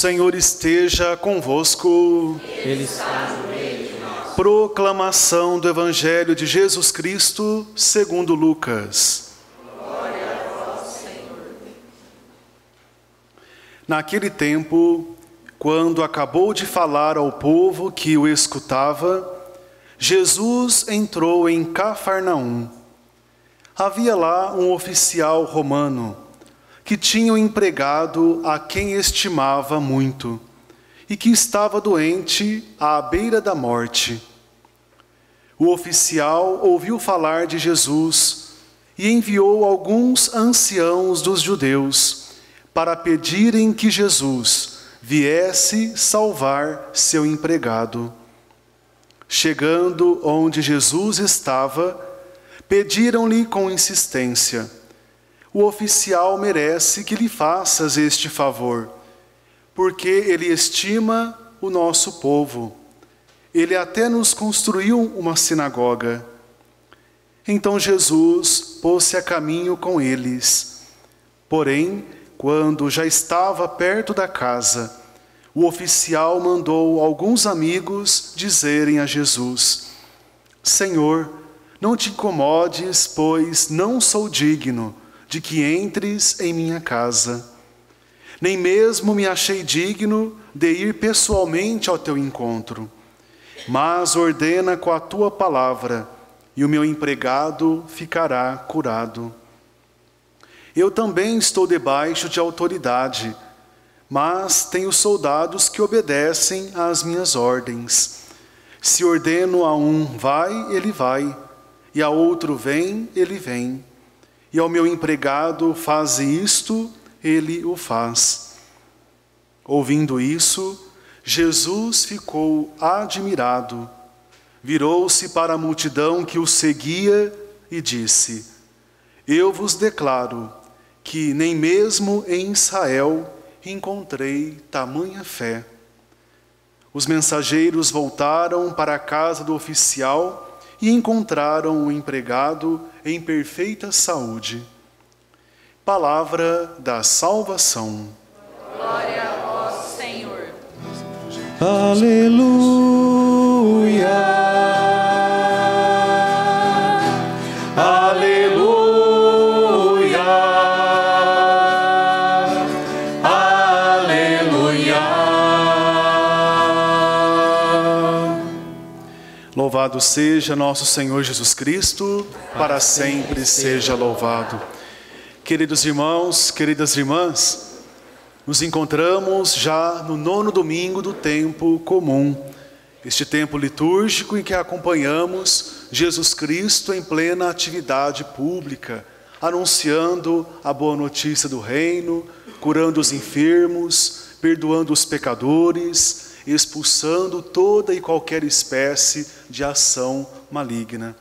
Senhor esteja convosco. Ele está no meio de nós. Proclamação do Evangelho de Jesus Cristo segundo Lucas. Glória a vós, Senhor. Naquele tempo, quando acabou de falar ao povo que o escutava, Jesus entrou em Cafarnaum. Havia lá um oficial romano que tinha um empregado a quem estimava muito e que estava doente à beira da morte. O oficial ouviu falar de Jesus e enviou alguns anciãos dos judeus para pedirem que Jesus viesse salvar seu empregado. Chegando onde Jesus estava, pediram-lhe com insistência: o oficial merece que lhe faças este favor, porque ele estima o nosso povo. Ele até nos construiu uma sinagoga. Então Jesus pôs-se a caminho com eles. Porém, quando já estava perto da casa, o oficial mandou alguns amigos dizerem a Jesus: Senhor, não te incomodes, pois não sou digno de que entres em minha casa. Nem mesmo me achei digno de ir pessoalmente ao teu encontro. Mas ordena com a tua palavra, e o meu empregado ficará curado. Eu também estou debaixo de autoridade, mas tenho soldados que obedecem às minhas ordens. Se ordeno a um vai, ele vai, e a outro vem, ele vem. E ao meu empregado faze isto, ele o faz. Ouvindo isso, Jesus ficou admirado. Virou-se para a multidão que o seguia e disse: Eu vos declaro que nem mesmo em Israel encontrei tamanha fé. Os mensageiros voltaram para a casa do oficial e encontraram o empregado em perfeita saúde. Palavra da salvação. Glória a vós, Senhor. Aleluia. Aleluia. Aleluia. Louvado seja nosso Senhor Jesus Cristo, para sempre seja louvado. Queridos irmãos, queridas irmãs, nos encontramos já no 9º domingo do tempo comum, este tempo litúrgico em que acompanhamos Jesus Cristo em plena atividade pública, anunciando a boa notícia do reino, curando os enfermos, perdoando os pecadores, expulsando toda e qualquer espécie de ação maligna.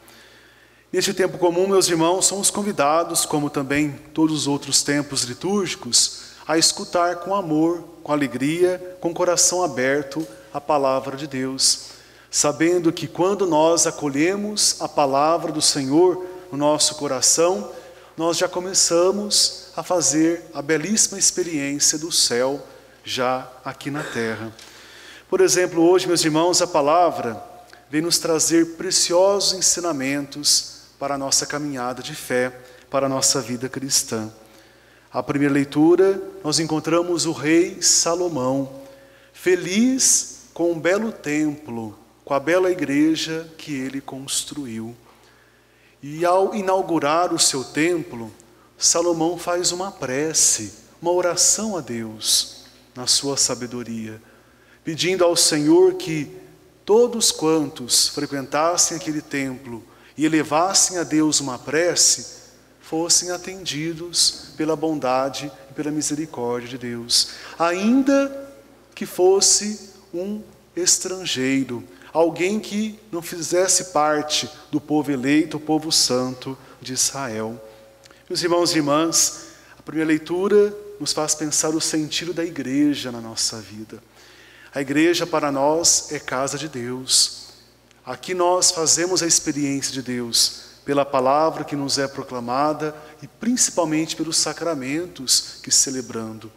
Neste tempo comum, meus irmãos, somos convidados, como também todos os outros tempos litúrgicos, a escutar com amor, com alegria, com o coração aberto a palavra de Deus, sabendo que quando nós acolhemos a palavra do Senhor no nosso coração, nós já começamos a fazer a belíssima experiência do céu já aqui na terra. Por exemplo, hoje, meus irmãos, a palavra vem nos trazer preciosos ensinamentos para a nossa caminhada de fé, para a nossa vida cristã. A primeira leitura, nós encontramos o rei Salomão, feliz com um belo templo, com a bela igreja que ele construiu. E ao inaugurar o seu templo, Salomão faz uma prece, uma oração a Deus, na sua sabedoria, pedindo ao Senhor que todos quantos frequentassem aquele templo e elevassem a Deus uma prece, fossem atendidos pela bondade e pela misericórdia de Deus, ainda que fosse um estrangeiro, alguém que não fizesse parte do povo eleito, o povo santo de Israel. Meus irmãos e irmãs, a primeira leitura nos faz pensar o sentido da igreja na nossa vida. A igreja para nós é casa de Deus. Aqui nós fazemos a experiência de Deus pela palavra que nos é proclamada e principalmente pelos sacramentos que celebrando.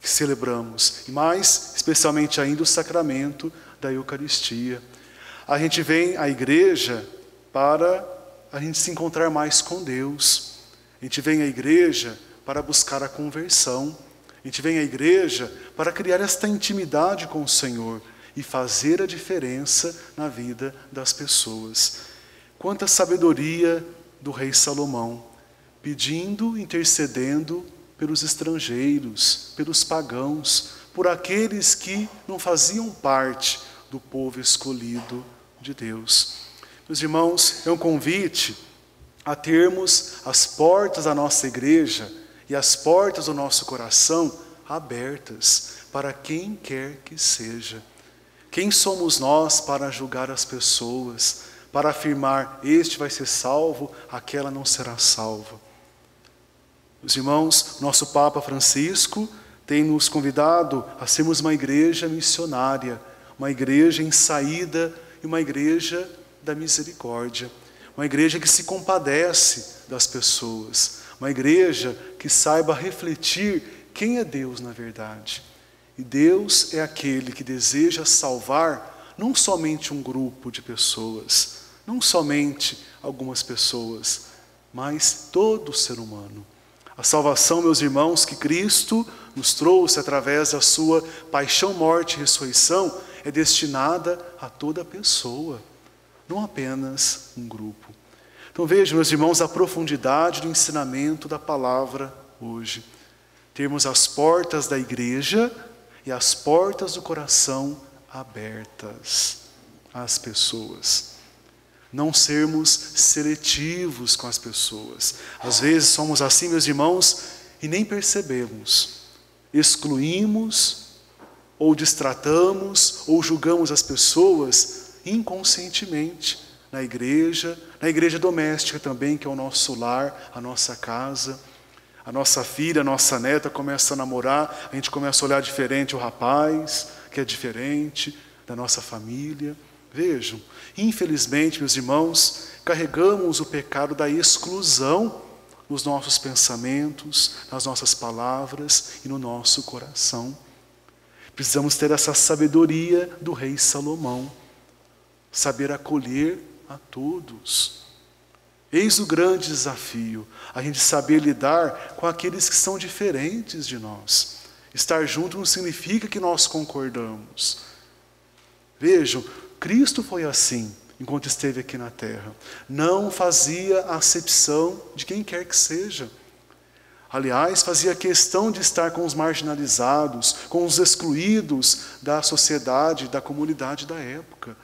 que celebramos, e mais especialmente ainda o sacramento da Eucaristia. A gente vem à igreja para a gente se encontrar mais com Deus. A gente vem à igreja para buscar a conversão. A gente vem à igreja para criar esta intimidade com o Senhor e fazer a diferença na vida das pessoas. Quanta sabedoria do rei Salomão, pedindo, intercedendo pelos estrangeiros, pelos pagãos, por aqueles que não faziam parte do povo escolhido de Deus. Meus irmãos, é um convite a termos as portas da nossa igreja e as portas do nosso coração abertas para quem quer que seja. Quem somos nós para julgar as pessoas, para afirmar este vai ser salvo, aquela não será salva? Meus irmãos, nosso Papa Francisco tem nos convidado a sermos uma igreja missionária, uma igreja em saída e uma igreja da misericórdia, uma igreja que se compadece das pessoas, uma igreja que saiba refletir quem é Deus na verdade. E Deus é aquele que deseja salvar não somente um grupo de pessoas, não somente algumas pessoas, mas todo ser humano. A salvação, meus irmãos, que Cristo nos trouxe através da sua paixão, morte e ressurreição, é destinada a toda pessoa, não apenas um grupo. Então vejam, meus irmãos, a profundidade do ensinamento da palavra hoje. Termos as portas da igreja e as portas do coração abertas às pessoas. Não sermos seletivos com as pessoas. Às vezes somos assim, meus irmãos, e nem percebemos. Excluímos, ou destratamos, ou julgamos as pessoas inconscientemente na igreja doméstica também, que é o nosso lar, a nossa casa. A nossa filha, a nossa neta começa a namorar, a gente começa a olhar diferente o rapaz, que é diferente da nossa família. Vejam, infelizmente, meus irmãos, carregamos o pecado da exclusão nos nossos pensamentos, nas nossas palavras e no nosso coração. Precisamos ter essa sabedoria do rei Salomão, saber acolher a todos. Eis o grande desafio, a gente saber lidar com aqueles que são diferentes de nós. Estar junto não significa que nós concordamos. Vejam, Cristo foi assim, enquanto esteve aqui na terra. Não fazia acepção de quem quer que seja. Aliás, fazia questão de estar com os marginalizados, com os excluídos da sociedade, da comunidade da época.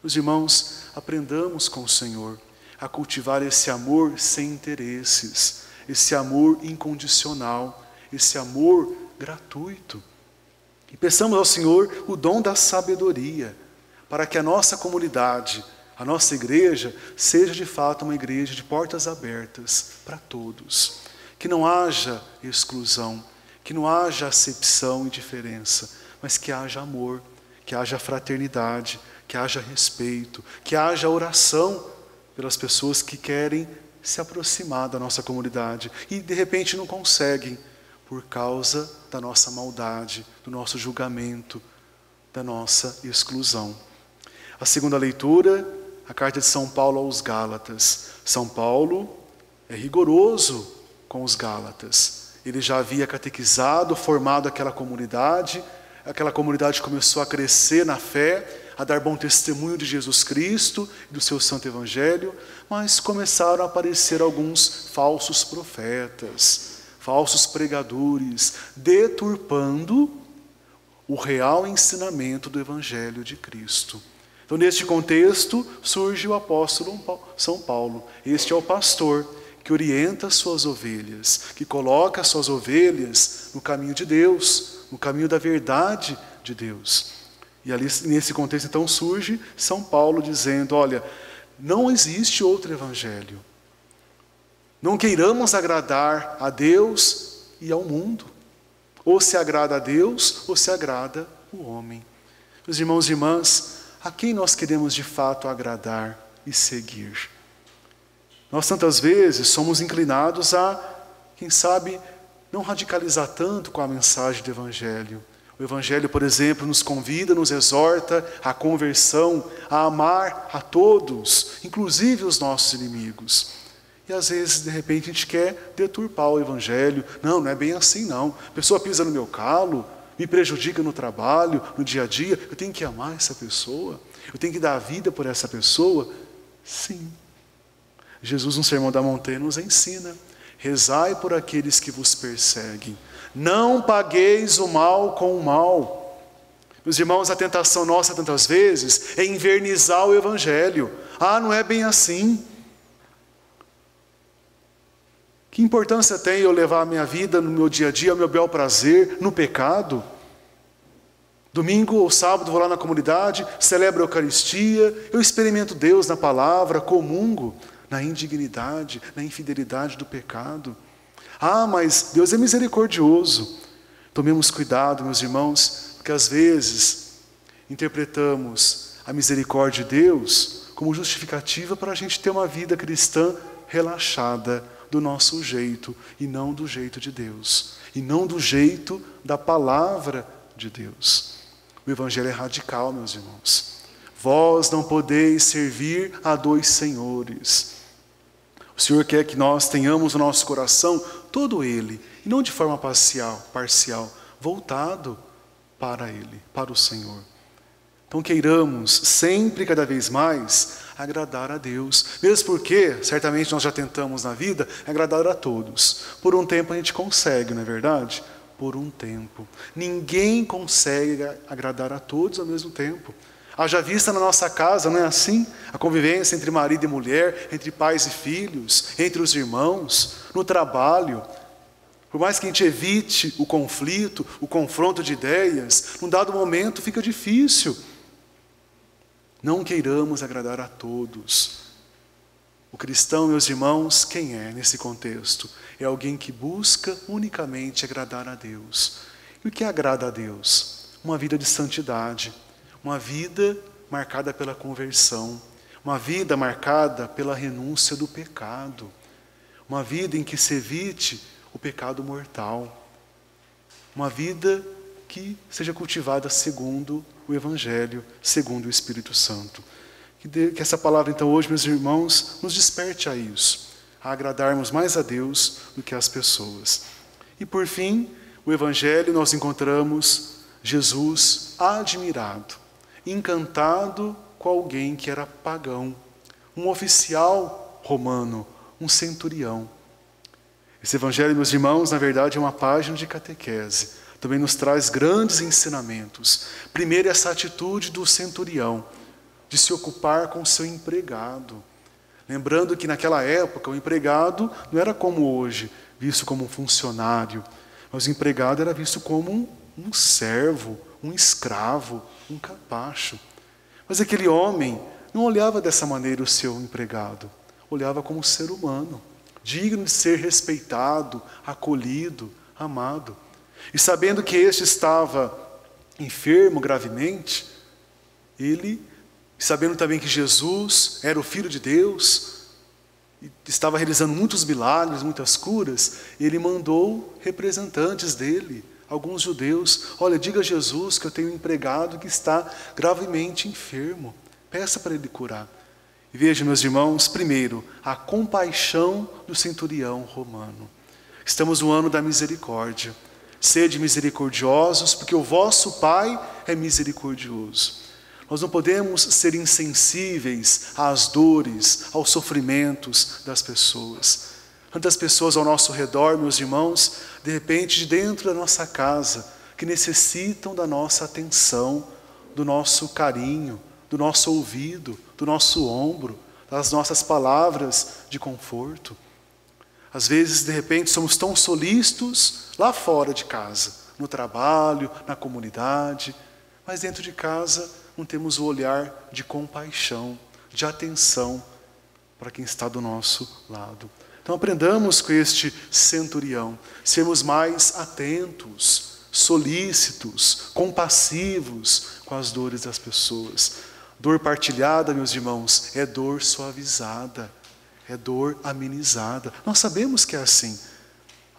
Meus irmãos, aprendamos com o Senhor a cultivar esse amor sem interesses, esse amor incondicional, esse amor gratuito. E peçamos ao Senhor o dom da sabedoria, para que a nossa comunidade, a nossa igreja, seja de fato uma igreja de portas abertas para todos. Que não haja exclusão, que não haja acepção e diferença, mas que haja amor, que haja fraternidade, que haja respeito, que haja oração pelas pessoas que querem se aproximar da nossa comunidade e de repente não conseguem por causa da nossa maldade, do nosso julgamento, da nossa exclusão. A segunda leitura, a carta de São Paulo aos Gálatas. São Paulo é rigoroso com os Gálatas. Ele já havia catequizado, formado aquela comunidade começou a crescer na fé, a dar bom testemunho de Jesus Cristo e do seu santo evangelho, mas começaram a aparecer alguns falsos profetas, falsos pregadores, deturpando o real ensinamento do evangelho de Cristo. Então, neste contexto, surge o apóstolo São Paulo. Este é o pastor que orienta as suas ovelhas, que coloca as suas ovelhas no caminho de Deus, no caminho da verdade de Deus. E ali, nesse contexto, então, surge São Paulo dizendo, olha, não existe outro evangelho. Não queiramos agradar a Deus e ao mundo. Ou se agrada a Deus, ou se agrada o homem. Meus irmãos e irmãs, a quem nós queremos de fato agradar e seguir? Nós tantas vezes somos inclinados a, quem sabe, não radicalizar tanto com a mensagem do Evangelho. O Evangelho, por exemplo, nos convida, nos exorta à conversão, a amar a todos, inclusive os nossos inimigos. E às vezes, de repente, a gente quer deturpar o Evangelho. Não é bem assim não. A pessoa pisa no meu calo, me prejudica no trabalho, no dia a dia. Eu tenho que amar essa pessoa? Eu tenho que dar a vida por essa pessoa? Sim. Jesus, no Sermão da Montanha, nos ensina: rezai por aqueles que vos perseguem. Não pagueis o mal com o mal. Meus irmãos, a tentação nossa tantas vezes é invernizar o Evangelho. Não é bem assim. Que importância tem eu levar a minha vida no meu dia a dia, ao meu bel prazer, no pecado? Domingo ou sábado vou lá na comunidade, celebro a Eucaristia, eu experimento Deus na palavra, comungo na indignidade, na infidelidade do pecado. Mas Deus é misericordioso. Tomemos cuidado, meus irmãos, porque às vezes interpretamos a misericórdia de Deus como justificativa para a gente ter uma vida cristã relaxada, do nosso jeito, e não do jeito de Deus, e não do jeito da palavra de Deus. O Evangelho é radical, meus irmãos. Vós não podeis servir a dois senhores. O Senhor quer que nós tenhamos o nosso coração todo Ele, e não de forma parcial, voltado para Ele, para o Senhor. Então queiramos sempre, cada vez mais, agradar a Deus. Mesmo porque, certamente nós já tentamos na vida, agradar a todos. Por um tempo a gente consegue, não é verdade? Por um tempo. Ninguém consegue agradar a todos ao mesmo tempo. Haja vista na nossa casa, não é assim? A convivência entre marido e mulher, entre pais e filhos, entre os irmãos, no trabalho. Por mais que a gente evite o conflito, o confronto de ideias, num dado momento fica difícil. Não queiramos agradar a todos. O cristão, meus irmãos, quem é nesse contexto? É alguém que busca unicamente agradar a Deus. E o que agrada a Deus? Uma vida de santidade. Uma vida marcada pela conversão, uma vida marcada pela renúncia do pecado, uma vida em que se evite o pecado mortal, uma vida que seja cultivada segundo o Evangelho, segundo o Espírito Santo. Que essa palavra, então, hoje, meus irmãos, nos desperte a isso, a agradarmos mais a Deus do que as pessoas. E por fim, o Evangelho, nós encontramos Jesus admirado, encantado com alguém que era pagão, um oficial romano, um centurião. Esse Evangelho, meus irmãos, na verdade é uma página de catequese, também nos traz grandes ensinamentos. Primeiro, essa atitude do centurião, de se ocupar com o seu empregado. Lembrando que naquela época o empregado não era como hoje, visto como um funcionário, mas o empregado era visto como um servo, um escravo, um capacho. Mas aquele homem não olhava dessa maneira o seu empregado, olhava como um ser humano, digno de ser respeitado, acolhido, amado. E sabendo que este estava enfermo gravemente, sabendo também que Jesus era o Filho de Deus, e estava realizando muitos milagres, muitas curas, ele mandou representantes dele, alguns judeus: olha, diga a Jesus que eu tenho um empregado que está gravemente enfermo, peça para ele curar. E veja, meus irmãos, primeiro, a compaixão do centurião romano. Estamos no ano da misericórdia. Sede misericordiosos, porque o vosso Pai é misericordioso. Nós não podemos ser insensíveis às dores, aos sofrimentos das pessoas. Tantas pessoas ao nosso redor, meus irmãos, de repente de dentro da nossa casa, que necessitam da nossa atenção, do nosso carinho, do nosso ouvido, do nosso ombro, das nossas palavras de conforto. Às vezes, de repente, somos tão solícitos lá fora de casa, no trabalho, na comunidade, mas dentro de casa não temos o olhar de compaixão, de atenção para quem está do nosso lado. Então aprendamos com este centurião, sermos mais atentos, solícitos, compassivos com as dores das pessoas. Dor partilhada, meus irmãos, é dor suavizada, é dor amenizada. Nós sabemos que é assim.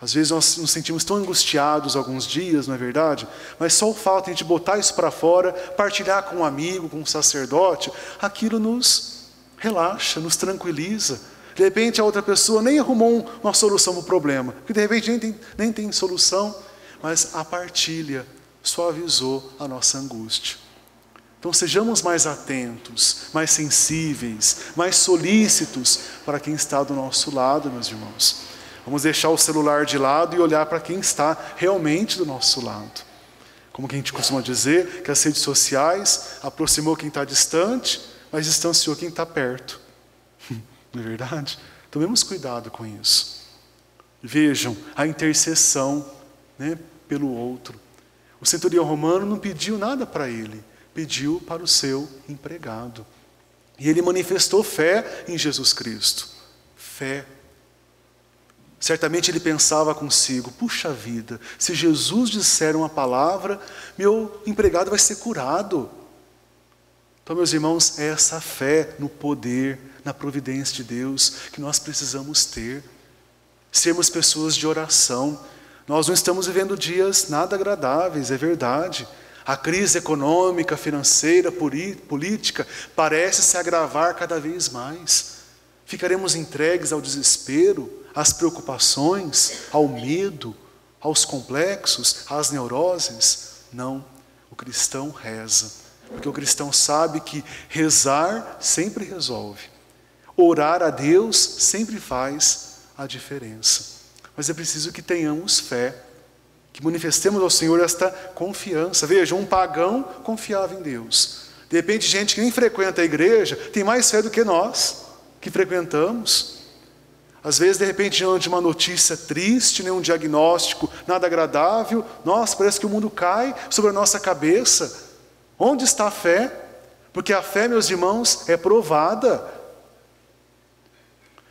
Às vezes nós nos sentimos tão angustiados alguns dias, não é verdade? Mas só o fato de a gente botar isso para fora, partilhar com um amigo, com um sacerdote, aquilo nos relaxa, nos tranquiliza. De repente a outra pessoa nem arrumou uma solução para o problema, porque de repente nem tem solução, mas a partilha suavizou a nossa angústia. Então sejamos mais atentos, mais sensíveis, mais solícitos para quem está do nosso lado, meus irmãos. Vamos deixar o celular de lado e olhar para quem está realmente do nosso lado. Como que a gente costuma dizer, que as redes sociais aproximou quem está distante, mas distanciou quem está perto. Não é verdade? Tomemos cuidado com isso. Vejam a intercessão, né, pelo outro. O centurião romano não pediu nada para ele, pediu para o seu empregado. E ele manifestou fé em Jesus Cristo. Fé. Certamente ele pensava consigo, puxa vida, se Jesus disser uma palavra, meu empregado vai ser curado. Então, meus irmãos, é essa fé no poder, na providência de Deus que nós precisamos ter. Sermos pessoas de oração. Nós não estamos vivendo dias nada agradáveis, é verdade. A crise econômica, financeira, política parece se agravar cada vez mais. Ficaremos entregues ao desespero, às preocupações, ao medo, aos complexos, às neuroses? Não, o cristão reza. Porque o cristão sabe que rezar sempre resolve. Orar a Deus sempre faz a diferença. Mas é preciso que tenhamos fé, que manifestemos ao Senhor esta confiança. Veja, um pagão confiava em Deus. De repente, gente que nem frequenta a igreja tem mais fé do que nós, que frequentamos. Às vezes, de repente, diante de uma notícia triste, um diagnóstico nada agradável, nossa, parece que o mundo cai sobre a nossa cabeça. Onde está a fé? Porque a fé, meus irmãos, é provada.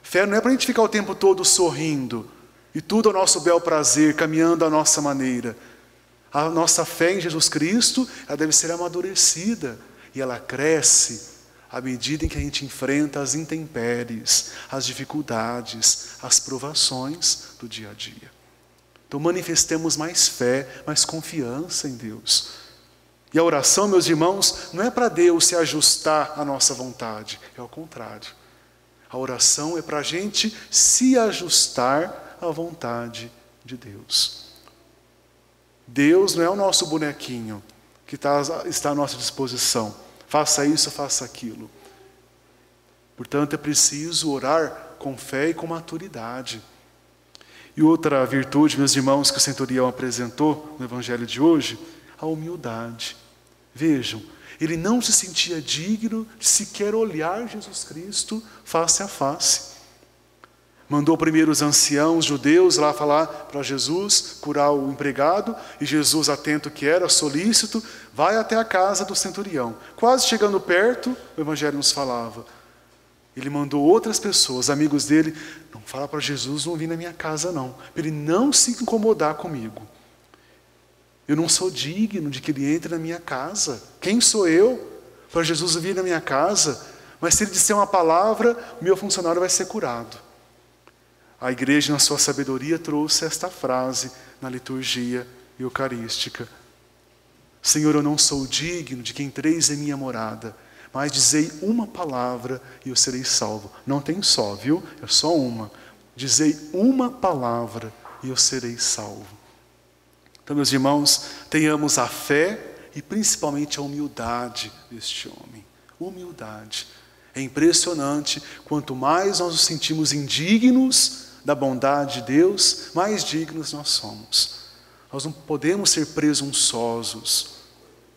Fé não é para a gente ficar o tempo todo sorrindo, e tudo ao nosso bel prazer, caminhando à nossa maneira. A nossa fé em Jesus Cristo, ela deve ser amadurecida, e ela cresce à medida em que a gente enfrenta as intempéries, as dificuldades, as provações do dia a dia. Então manifestemos mais fé, mais confiança em Deus. E a oração, meus irmãos, não é para Deus se ajustar à nossa vontade, é ao contrário. A oração é para a gente se ajustar à vontade de Deus. Deus não é o nosso bonequinho que está à nossa disposição. Faça isso, faça aquilo. Portanto, é preciso orar com fé e com maturidade. E outra virtude, meus irmãos, que o centurião apresentou no evangelho de hoje, a humildade. Vejam, ele não se sentia digno de sequer olhar Jesus Cristo face a face. Mandou primeiro os anciãos judeus lá falar para Jesus, curar o empregado, e Jesus, atento que era, solícito, vai até a casa do centurião. Quase chegando perto, o evangelho nos falava, ele mandou outras pessoas, amigos dele, não fala para Jesus não vir na minha casa não, para ele não se incomodar comigo. Eu não sou digno de que ele entre na minha casa. Quem sou eu para Jesus vir na minha casa? Mas se ele disser uma palavra, o meu funcionário vai ser curado. A igreja, na sua sabedoria, trouxe esta frase na liturgia eucarística. Senhor, eu não sou digno de que entreis em minha morada, mas dizei uma palavra e eu serei salvo. Não tem só, viu? É só uma. Dizei uma palavra e eu serei salvo. Então, meus irmãos, tenhamos a fé e principalmente a humildade deste homem. Humildade. É impressionante, quanto mais nós nos sentimos indignos da bondade de Deus, mais dignos nós somos. Nós não podemos ser presunçosos,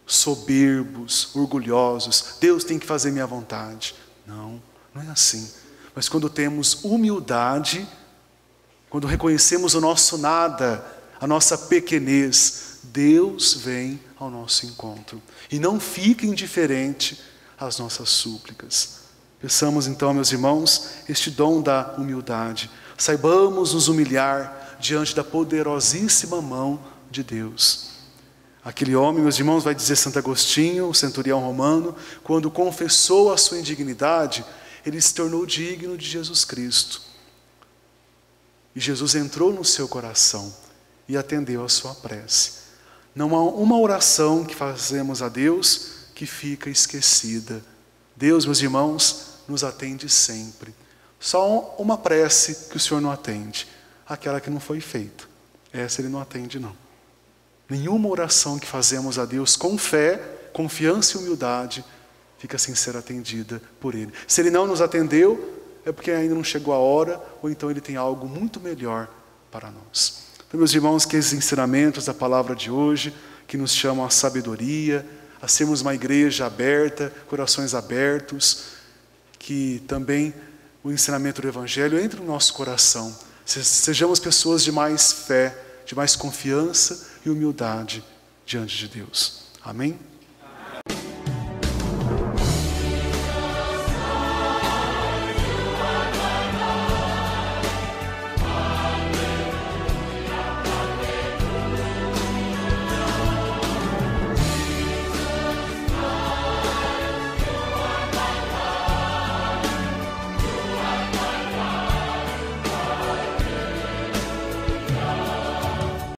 soberbos, orgulhosos. Deus tem que fazer minha vontade. Não, não é assim. Mas quando temos humildade, quando reconhecemos o nosso nada, a nossa pequenez, Deus vem ao nosso encontro. E não fica indiferente às nossas súplicas. Peçamos então, meus irmãos, este dom da humildade. Saibamos nos humilhar diante da poderosíssima mão de Deus. Aquele homem, meus irmãos, vai dizer Santo Agostinho, o centurião romano, quando confessou a sua indignidade, ele se tornou digno de Jesus Cristo. E Jesus entrou no seu coração e atendeu a sua prece. Não há uma oração que fazemos a Deus que fica esquecida. Deus, meus irmãos, nos atende sempre. Só uma prece que o Senhor não atende, aquela que não foi feita. Essa Ele não atende, não. Nenhuma oração que fazemos a Deus com fé, confiança e humildade fica sem ser atendida por Ele. Se Ele não nos atendeu, é porque ainda não chegou a hora, ou então Ele tem algo muito melhor para nós. Então, meus irmãos, que esses ensinamentos da palavra de hoje, que nos chamam à sabedoria, a sermos uma igreja aberta, corações abertos, que também o ensinamento do Evangelho entre no nosso coração. Sejamos pessoas de mais fé, de mais confiança e humildade diante de Deus. Amém?